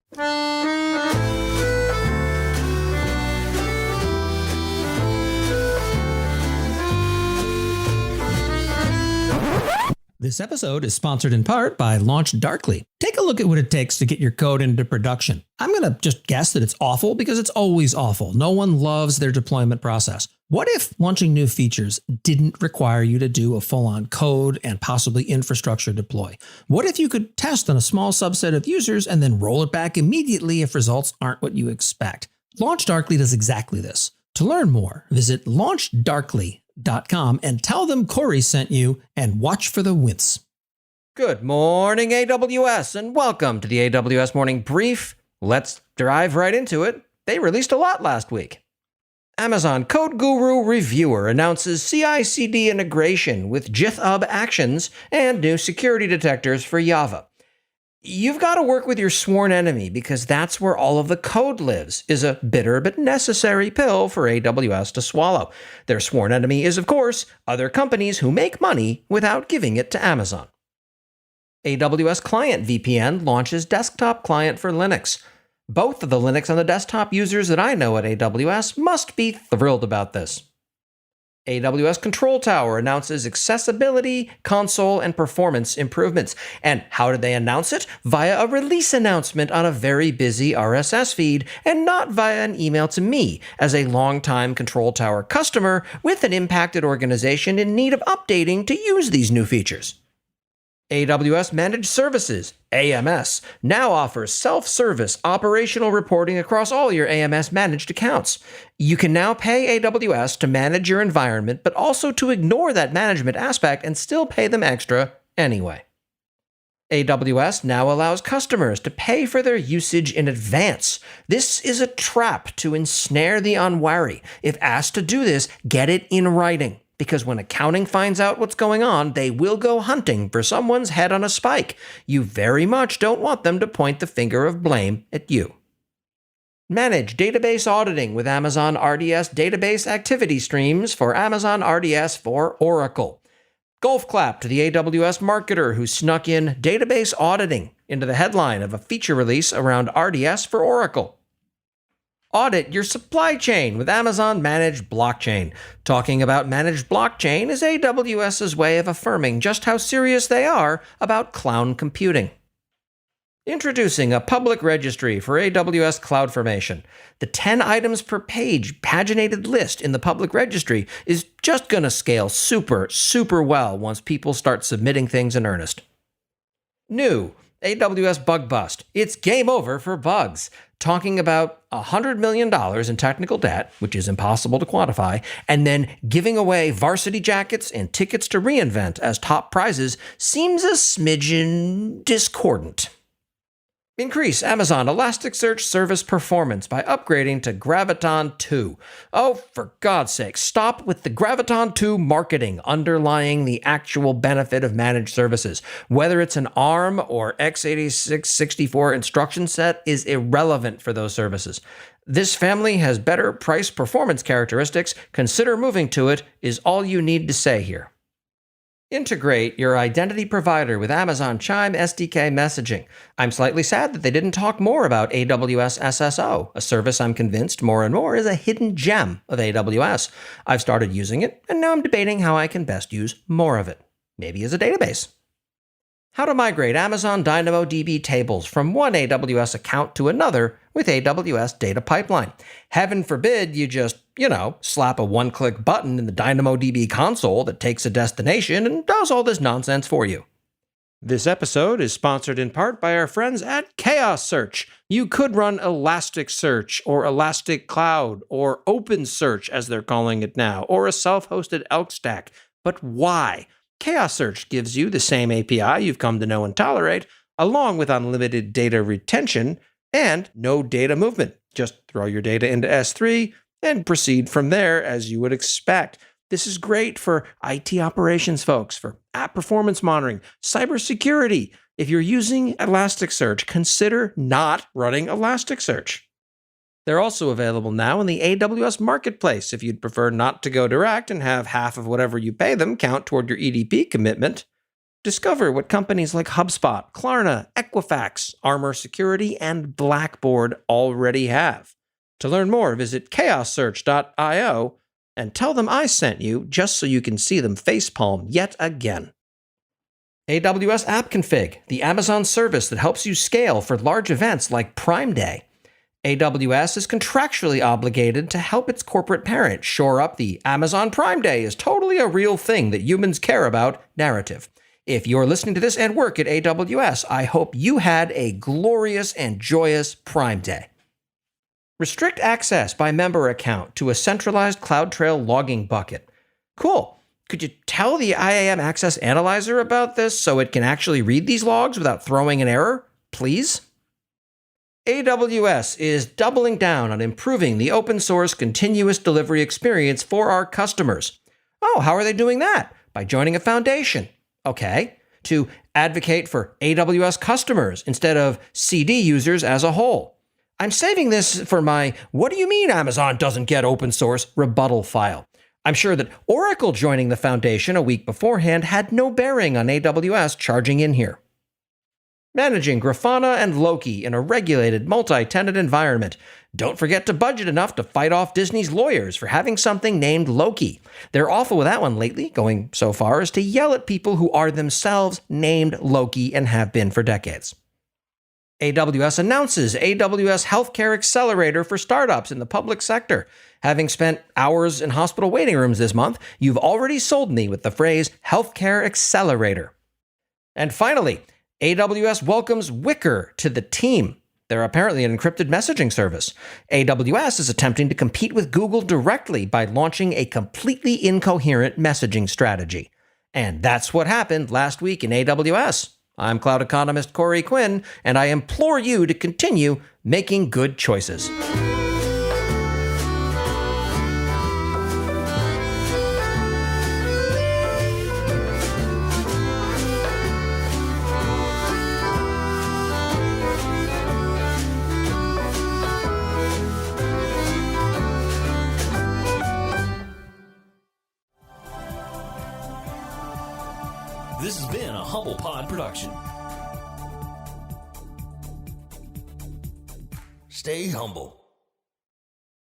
This episode is sponsored in part by LaunchDarkly. Take a look at what it takes to get your code into production. I'm going to just guess that it's awful because it's always awful. No one loves their deployment process. What if launching new features didn't require you to do a full-on code and possibly infrastructure deploy? What if you could test on a small subset of users and then roll it back immediately if results aren't what you expect? LaunchDarkly does exactly this. To learn more, visit LaunchDarkly.com and tell them Corey sent you and watch for the wince. Good morning, AWS, and welcome to the AWS Morning Brief. Let's dive right into it. They released a lot last week. Amazon Code Guru Reviewer announces CI/CD integration with GitHub Actions and new security detectors for Java. You've got to work with your sworn enemy because that's where all of the code lives, is a bitter but necessary pill for AWS to swallow. Their sworn enemy is, of course, other companies who make money without giving it to Amazon. AWS Client VPN launches desktop client for Linux. Both of the Linux and the desktop users that I know at AWS must be thrilled about this. AWS Control Tower announces accessibility, console, and performance improvements. And how did they announce it? Via a release announcement on a very busy RSS feed, and not via an email to me, as a longtime Control Tower customer with an impacted organization in need of updating to use these new features. AWS Managed Services, AMS, now offers self-service operational reporting across all your AMS managed accounts. You can now pay AWS to manage your environment, but also to ignore that management aspect and still pay them extra anyway. AWS now allows customers to pay for their usage in advance. This is a trap to ensnare the unwary. If asked to do this, get it in writing. Because when accounting finds out what's going on, they will go hunting for someone's head on a spike. You very much don't want them to point the finger of blame at you. Manage database auditing with Amazon RDS database activity streams for Amazon RDS for Oracle. Golf clap to the AWS marketer who snuck in database auditing into the headline of a feature release around RDS for Oracle. Audit your supply chain with Amazon Managed Blockchain. Talking about Managed Blockchain is AWS's way of affirming just how serious they are about cloud computing. Introducing a public registry for AWS CloudFormation. The 10 items per page paginated list in the public registry is just going to scale super well once people start submitting things in earnest. New AWS Bug Bust. It's game over for bugs. Talking about $100 million in technical debt, which is impossible to quantify, and then giving away varsity jackets and tickets to reInvent as top prizes seems a smidgen discordant. Increase Amazon Elasticsearch service performance by upgrading to Graviton 2. Oh, for God's sake, stop with the Graviton 2 marketing underlying the actual benefit of managed services. Whether it's an ARM or x86-64 instruction set is irrelevant for those services. This family has better price performance characteristics. Consider moving to it is all you need to say here. Integrate your identity provider with Amazon Chime SDK messaging. I'm slightly sad that they didn't talk more about AWS SSO, a service I'm convinced more and more is a hidden gem of AWS. I've started using it, and now I'm debating how I can best use more of it. Maybe as a database. How to migrate Amazon DynamoDB tables from one AWS account to another with AWS Data Pipeline. Heaven forbid you just, slap a one-click button in the DynamoDB console that takes a destination and does all this nonsense for you. This episode is sponsored in part by our friends at Chaos Search. You could run Elasticsearch or Elastic Cloud or OpenSearch as they're calling it now, or a self-hosted Elk stack. But why? Chaos Search gives you the same API you've come to know and tolerate, along with unlimited data retention and no data movement. Just throw your data into S3 and proceed from there as you would expect. This is great for IT operations folks, for app performance monitoring, cybersecurity. If you're using Elasticsearch, consider not running Elasticsearch. They're also available now in the AWS Marketplace if you'd prefer not to go direct and have half of whatever you pay them count toward your EDP commitment. Discover what companies like HubSpot, Klarna, Equifax, Armor Security, and Blackboard already have. To learn more, visit chaossearch.io and tell them I sent you just so you can see them facepalm yet again. AWS App Config, the Amazon service that helps you scale for large events like Prime Day. AWS is contractually obligated to help its corporate parent shore up the Amazon Prime Day is totally a real thing that humans care about narrative. If you're listening to this and work at AWS, I hope you had a glorious and joyous Prime Day. Restrict access by member account to a centralized CloudTrail logging bucket. Cool. Could you tell the IAM Access Analyzer about this so it can actually read these logs without throwing an error, please? AWS is doubling down on improving the open source continuous delivery experience for our customers. Oh, how are they doing that? By joining a foundation. Okay. To advocate for AWS customers instead of CD users as a whole. I'm saving this for my "what do you mean Amazon doesn't get open source" rebuttal file. I'm sure that Oracle joining the foundation a week beforehand had no bearing on AWS charging in here. Managing Grafana and Loki in a regulated multi-tenant environment. Don't forget to budget enough to fight off Disney's lawyers for having something named Loki. They're awful with that one lately, going so far as to yell at people who are themselves named Loki and have been for decades. AWS announces AWS Healthcare Accelerator for startups in the public sector. Having spent hours in hospital waiting rooms this month, you've already sold me with the phrase Healthcare Accelerator. And finally, AWS welcomes Wickr to the team. They're apparently an encrypted messaging service. AWS is attempting to compete with Google directly by launching a completely incoherent messaging strategy. And that's what happened last week in AWS. I'm cloud economist Corey Quinn, and I implore you to continue making good choices. This has been a Humble Pod production. Stay humble.